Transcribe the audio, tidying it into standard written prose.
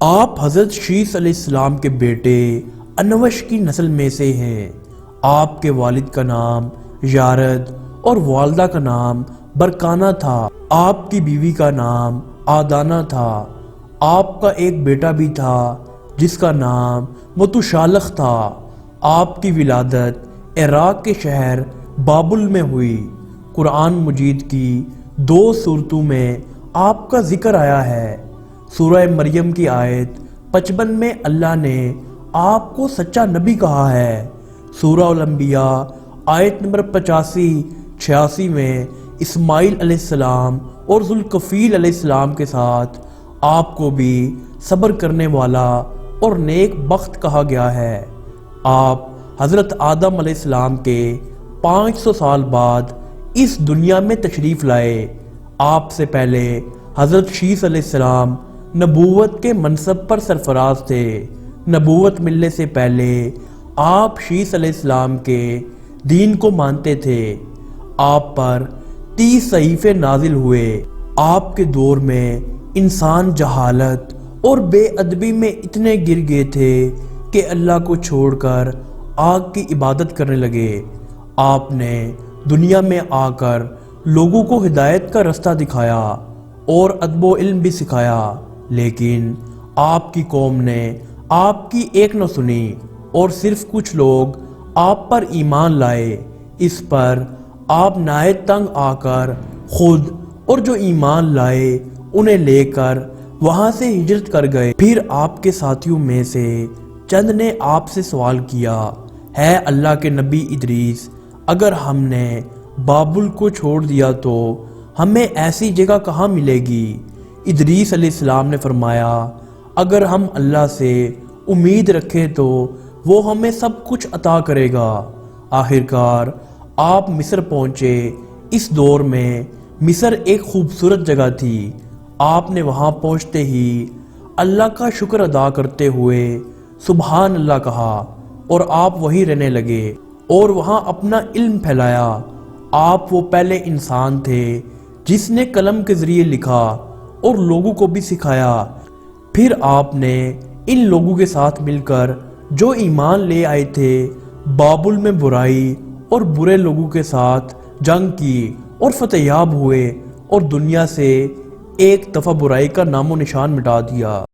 آپ حضرت شیس علیہ السلام کے بیٹے انوش کی نسل میں سے ہیں۔ آپ کے والد کا نام یارد اور والدہ کا نام برکانہ تھا۔ آپ کی بیوی کا نام آدانہ تھا۔ آپ کا ایک بیٹا بھی تھا جس کا نام متشالخ تھا۔ آپ کی ولادت عراق کے شہر بابل میں ہوئی۔ قرآن مجید کی 2 سورتوں میں آپ کا ذکر آیا ہے۔ سورہ مریم کی آیت 55 میں اللہ نے آپ کو سچا نبی کہا ہے۔ سورہ الانبیاء آیت نمبر 85-86 میں اسماعیل علیہ السلام اور ذوالکفیل علیہ السلام کے ساتھ آپ کو بھی صبر کرنے والا اور نیک بخت کہا گیا ہے۔ آپ حضرت آدم علیہ السلام کے 500 سال بعد اس دنیا میں تشریف لائے۔ آپ سے پہلے حضرت شیس علیہ السلام نبوت کے منصب پر سرفراز تھے۔ نبوت ملنے سے پہلے آپ شیس علیہ السلام کے دین کو مانتے تھے۔ آپ پر 30 صحیفے نازل ہوئے۔ آپ کے دور میں انسان جہالت اور بے ادبی میں اتنے گر گئے تھے کہ اللہ کو چھوڑ کر آگ کی عبادت کرنے لگے۔ آپ نے دنیا میں آ کر لوگوں کو ہدایت کا رستہ دکھایا اور ادب و علم بھی سکھایا، لیکن آپ کی قوم نے آپ کی ایک نہ سنی اور صرف کچھ لوگ آپ پر ایمان لائے۔ اس پر آپ نہایت تنگ آ کر خود اور جو ایمان لائے انہیں لے کر وہاں سے ہجرت کر گئے۔ پھر آپ کے ساتھیوں میں سے چند نے آپ سے سوال کیا، ہے اللہ کے نبی ادریس، اگر ہم نے بابل کو چھوڑ دیا تو ہمیں ایسی جگہ کہاں ملے گی؟ ادریس علیہ السلام نے فرمایا، اگر ہم اللہ سے امید رکھیں تو وہ ہمیں سب کچھ عطا کرے گا۔ آخرکار آپ مصر پہنچے۔ اس دور میں مصر ایک خوبصورت جگہ تھی۔ آپ نے وہاں پہنچتے ہی اللہ کا شکر ادا کرتے ہوئے سبحان اللہ کہا اور آپ وہیں رہنے لگے اور وہاں اپنا علم پھیلایا۔ آپ وہ پہلے انسان تھے جس نے قلم کے ذریعے لکھا اور لوگوں کو بھی سکھایا۔ پھر آپ نے ان لوگوں کے ساتھ مل کر جو ایمان لے آئے تھے بابل میں برائی اور برے لوگوں کے ساتھ جنگ کی اور فتح یاب ہوئے اور دنیا سے ایک دفعہ برائی کا نام و نشان مٹا دیا۔